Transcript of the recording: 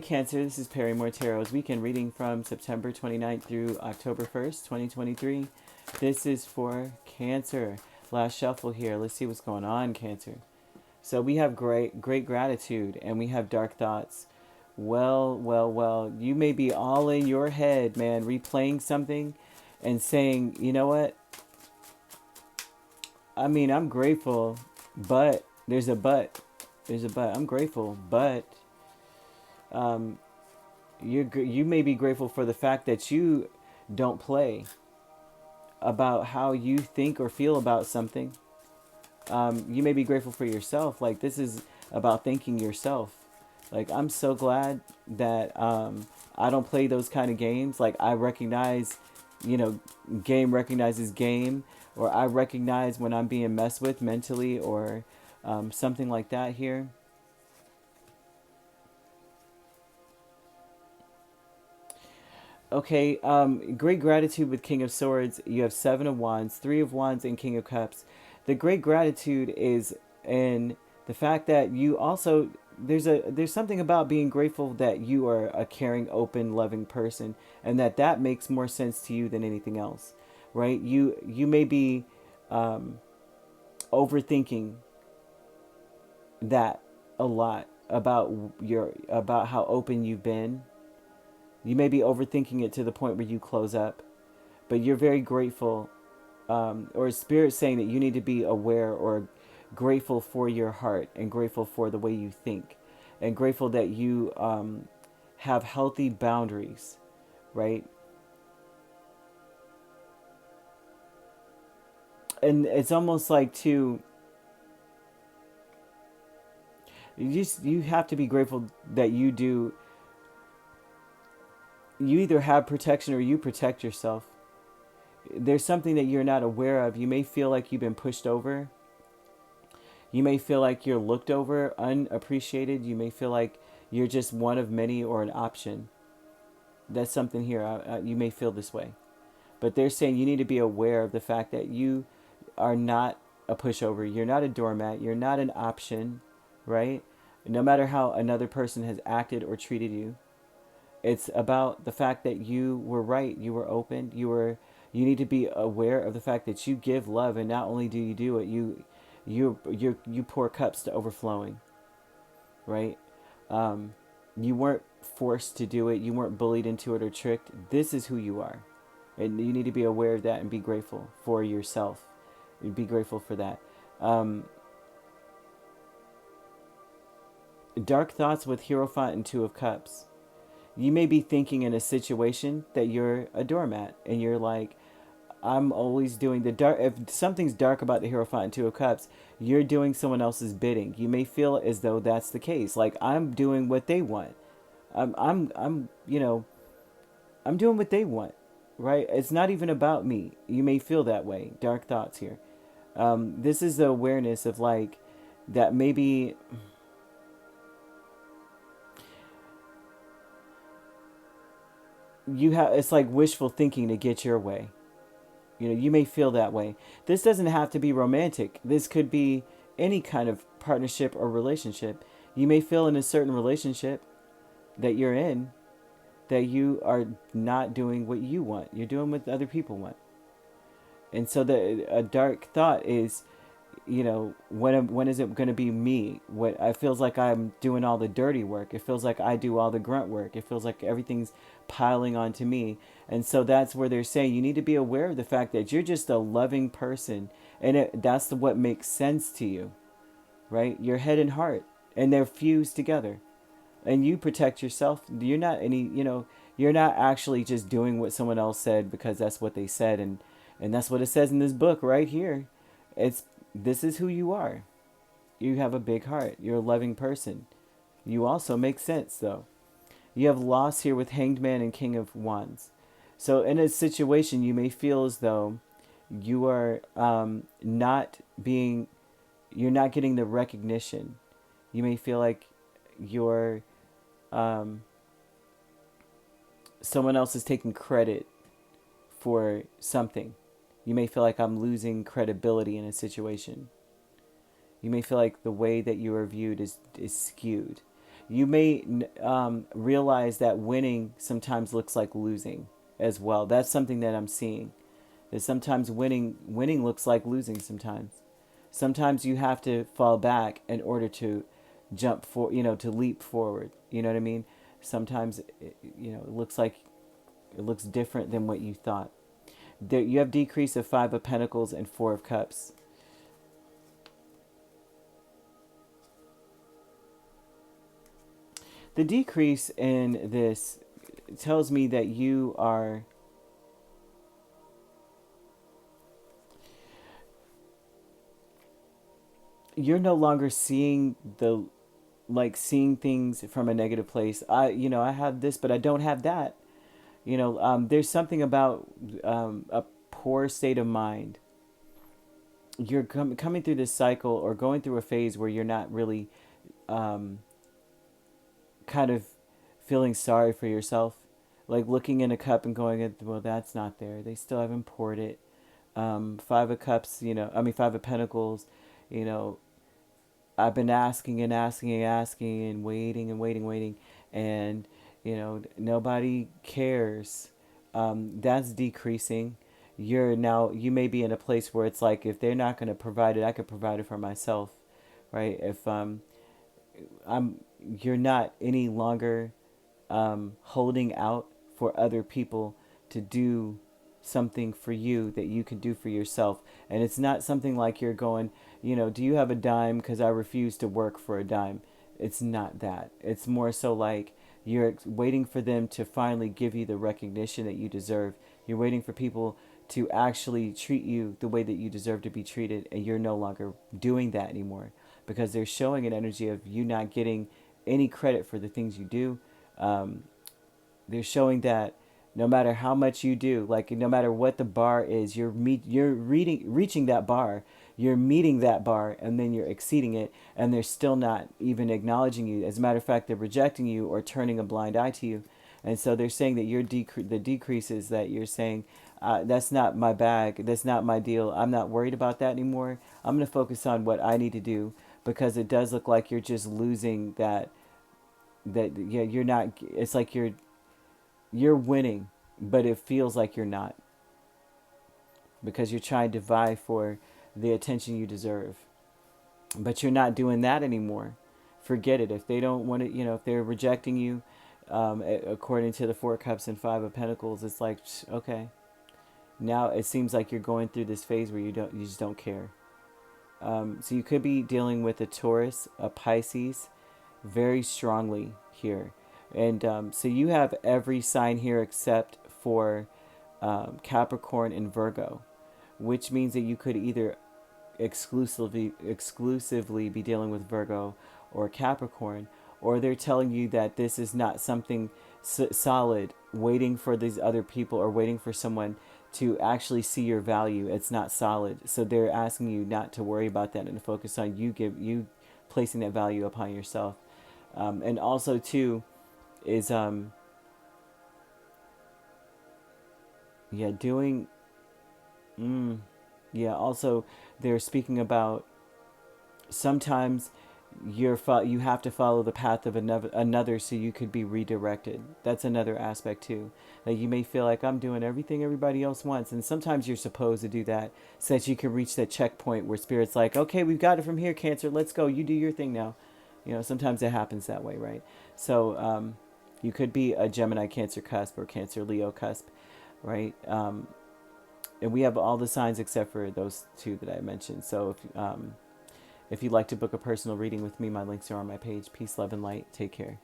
Cancer, this is Perrymore Tarot's weekend reading from September 29th through October 1st, 2023. This is for Cancer. Last shuffle here. Let's see what's going on, Cancer. So we have great gratitude and we have dark thoughts. Well. You may be all in your head, man, replaying something and saying, you know what? I mean, I'm grateful, but there's a but. There's a but. I'm grateful, but you may be grateful for the fact that you don't play about how you think or feel about something. You may be grateful for yourself. Like, this is about thanking yourself. Like, I'm so glad that I don't play those kind of games. Like, I recognize, game recognizes game, or I recognize when I'm being messed with mentally, or something like that here. Okay, great gratitude with King of Swords. You have Seven of Wands, Three of Wands, and King of Cups. The great gratitude is in the fact that you also there's something about being grateful that you are a caring, open, loving person, and that makes more sense to you than anything else, right? You may be overthinking that a lot about how open you've been. You may be overthinking it to the point where you close up, but you're very grateful, or Spirit saying that you need to be aware or grateful for your heart and grateful for the way you think and grateful that you have healthy boundaries, right? And it's almost like you have to be grateful that you either have protection or you protect yourself. There's something that you're not aware of. You may feel like you've been pushed over. You may feel like you're looked over, unappreciated. You may feel like you're just one of many or an option. That's something here. You may feel this way. But they're saying you need to be aware of the fact that you are not a pushover. You're not a doormat. You're not an option, right? No matter how another person has acted or treated you. It's about the fact that you were right. You were open. You need to be aware of the fact that you give love, and not only do you do it, you pour cups to overflowing, right? You weren't forced to do it. You weren't bullied into it or tricked. This is who you are, and you need to be aware of that and be grateful for yourself. Be grateful for that. Dark thoughts with Hierophant and Two of Cups. You may be thinking in a situation that you're a doormat and you're like, I'm always doing the dark. If something's dark about the Hierophant and Two of Cups, you're doing someone else's bidding. You may feel as though that's the case. Like, I'm doing what they want. I'm doing what they want, right? It's not even about me. You may feel that way. Dark thoughts here. This is the awareness of like that maybe. It's like wishful thinking to get your way. You may feel that way. This doesn't have to be romantic. This could be any kind of partnership or relationship. You may feel in a certain relationship that you're in that you are not doing what you want. You're doing what other people want. And so a dark thought is, when is it going to be me? It feels like I'm doing all the dirty work. It feels like I do all the grunt work. It feels like everything's piling onto me. And so that's where they're saying you need to be aware of the fact that you're just a loving person, and that's what makes sense to you, right? Your head and heart, and they're fused together, and you protect yourself. You're not you're not actually just doing what someone else said because that's what they said, and that's what it says in this book right here. This is who you are. You have a big heart. You're a loving person. You also make sense, though. You have loss here with Hanged Man and King of Wands. So in a situation, you may feel as though you are you're not getting the recognition. You may feel like you're, someone else is taking credit for something. You may feel like I'm losing credibility in a situation. You may feel like the way that you are viewed is skewed. You may realize that winning sometimes looks like losing as well. That's something that I'm seeing. That sometimes winning looks like losing sometimes. Sometimes you have to fall back in order to jump for, to leap forward. You know what I mean? Sometimes, it looks like it looks different than what you thought. There, you have decrease of 5 of Pentacles and 4 of Cups. The decrease in this tells me that you're no longer seeing seeing things from a negative place. I have this, but I don't have that. There's something about a poor state of mind. You're coming through this cycle or going through a phase where you're not really um, kind of feeling sorry for yourself, like looking in a cup and going, well, that's not there. They still haven't poured it. 5 of Cups, I mean 5 of Pentacles, you know, I've been asking and asking and asking and waiting and waiting, waiting, and nobody cares. That's decreasing. You may be in a place where it's like, if they're not going to provide it, I could provide it for myself, right? If I'm you're not any longer holding out for other people to do something for you that you can do for yourself. And it's not something like you're going, do you have a dime? Because I refuse to work for a dime. It's not that. It's more so like you're waiting for them to finally give you the recognition that you deserve. You're waiting for people to actually treat you the way that you deserve to be treated, and you're no longer doing that anymore because they're showing an energy of you not getting any credit for the things you do. Um, they're showing that no matter how much you do, like no matter what the bar is, reaching that bar, you're meeting that bar, and then you're exceeding it, and they're still not even acknowledging you. As a matter of fact, they're rejecting you or turning a blind eye to you. And so they're saying that the decrease is that you're saying, that's not my bag, that's not my deal. I'm not worried about that anymore. I'm going to focus on what I need to do, because it does look like you're just losing that yeah, you're not. It's like you're winning, but it feels like you're not, because you're trying to vie for the attention you deserve. But you're not doing that anymore. Forget it. If they don't want to, if they're rejecting you, according to the 4 of Cups and 5 of Pentacles, it's like, okay. Now it seems like you're going through this phase where you just don't care. So you could be dealing with a Taurus, a Pisces, very strongly here. And so you have every sign here except for Capricorn and Virgo, which means that you could either exclusively be dealing with Virgo or Capricorn, or they're telling you that this is not something solid, waiting for these other people or waiting for someone to actually see your value. It's not solid. So they're asking you not to worry about that and to focus on you placing that value upon yourself. And also too is yeah, doing yeah, also they're speaking about sometimes you have to follow the path of another so you could be redirected. That's another aspect too. Like you may feel like, I'm doing everything everybody else wants, and sometimes you're supposed to do that so that you can reach that checkpoint where spirit's like, okay, we've got it from here, Cancer, let's go, you do your thing now. Sometimes it happens that way, right? So you could be a Gemini Cancer cusp or Cancer Leo cusp, right? And we have all the signs except for those two that I mentioned. So if you'd like to book a personal reading with me, my links are on my page. Peace, love, and light. Take care.